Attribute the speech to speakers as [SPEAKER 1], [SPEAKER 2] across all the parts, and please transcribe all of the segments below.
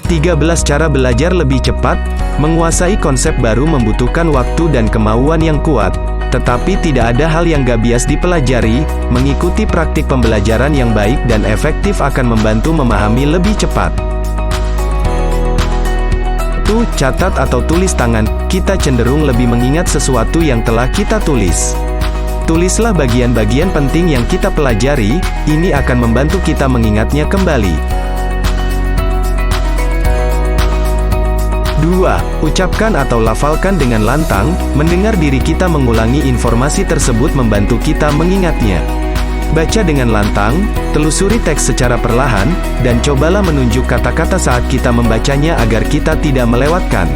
[SPEAKER 1] 13 cara belajar lebih cepat. Menguasai konsep baru membutuhkan waktu dan kemauan yang kuat. Tetapi tidak ada hal yang gak bias dipelajari. Mengikuti praktik pembelajaran yang baik dan efektif akan membantu memahami lebih cepat. Catat atau tulis tangan. Kita cenderung lebih mengingat sesuatu yang telah kita tulis. Tulislah bagian-bagian penting yang kita pelajari, ini akan membantu kita mengingatnya kembali. 2. Ucapkan atau lafalkan dengan lantang. Mendengar diri kita mengulangi informasi tersebut membantu kita mengingatnya. Baca dengan lantang, telusuri teks secara perlahan, dan cobalah menunjuk kata-kata saat kita membacanya agar kita tidak melewatkan.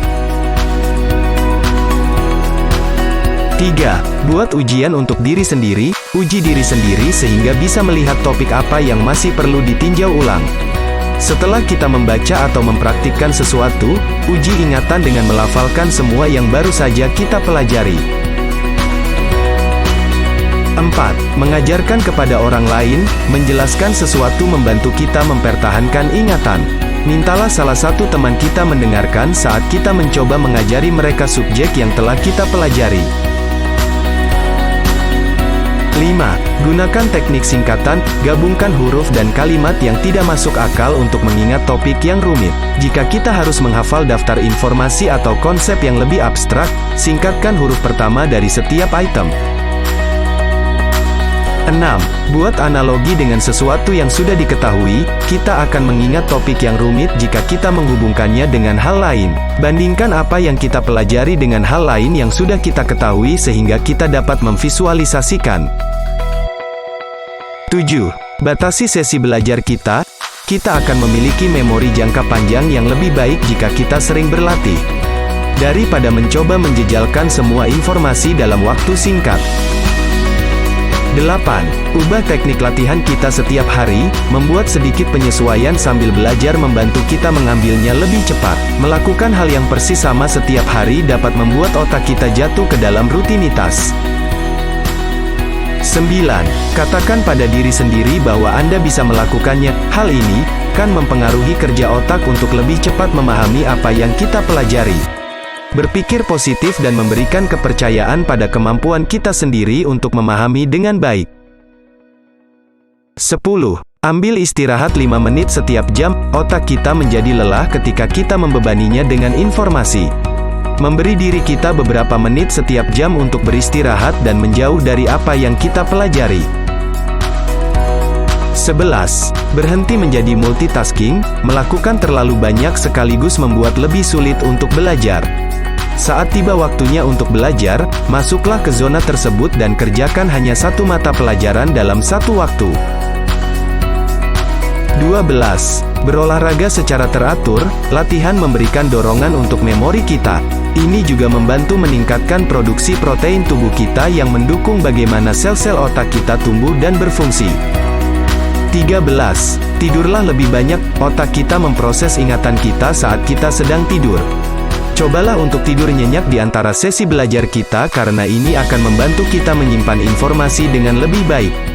[SPEAKER 1] 3. Buat ujian untuk diri sendiri. Uji diri sendiri sehingga bisa melihat topik apa yang masih perlu ditinjau ulang. Setelah kita membaca atau mempraktikkan sesuatu, uji ingatan dengan melafalkan semua yang baru saja kita pelajari. 4. Mengajarkan kepada orang lain. Menjelaskan sesuatu membantu kita mempertahankan ingatan. Mintalah salah satu teman kita mendengarkan saat kita mencoba mengajari mereka subjek yang telah kita pelajari. 5. Gunakan teknik singkatan. Gabungkan huruf dan kalimat yang tidak masuk akal untuk mengingat topik yang rumit. Jika kita harus menghafal daftar informasi atau konsep yang lebih abstrak, singkatkan huruf pertama dari setiap item. 6. Buat analogi dengan sesuatu yang sudah diketahui. Kita akan mengingat topik yang rumit jika kita menghubungkannya dengan hal lain. Bandingkan apa yang kita pelajari dengan hal lain yang sudah kita ketahui sehingga kita dapat memvisualisasikan. 7. Batasi sesi belajar kita. Kita akan memiliki memori jangka panjang yang lebih baik jika kita sering berlatih. Daripada mencoba menjejalkan semua informasi dalam waktu singkat. 8. Ubah teknik latihan kita setiap hari. Membuat sedikit penyesuaian sambil belajar membantu kita mengambilnya lebih cepat. Melakukan hal yang persis sama setiap hari dapat membuat otak kita jatuh ke dalam rutinitas. 9. Katakan pada diri sendiri bahwa Anda bisa melakukannya. Hal ini kan mempengaruhi kerja otak untuk lebih cepat memahami apa yang kita pelajari. Berpikir positif dan memberikan kepercayaan pada kemampuan kita sendiri untuk memahami dengan baik. 10. Ambil istirahat 5 menit setiap jam. Otak kita menjadi lelah ketika kita membebaninya dengan informasi. Memberi diri kita beberapa menit setiap jam untuk beristirahat dan menjauh dari apa yang kita pelajari. 11. Berhenti menjadi multitasking. Melakukan terlalu banyak sekaligus membuat lebih sulit untuk belajar. Saat tiba waktunya untuk belajar, masuklah ke zona tersebut dan kerjakan hanya satu mata pelajaran dalam satu waktu. 12. Berolahraga secara teratur. Latihan memberikan dorongan untuk memori kita. Ini juga membantu meningkatkan produksi protein tubuh kita yang mendukung bagaimana sel-sel otak kita tumbuh dan berfungsi. 13. Tidurlah lebih banyak. Otak kita memproses ingatan kita saat kita sedang tidur. Cobalah untuk tidur nyenyak di antara sesi belajar kita karena ini akan membantu kita menyimpan informasi dengan lebih baik.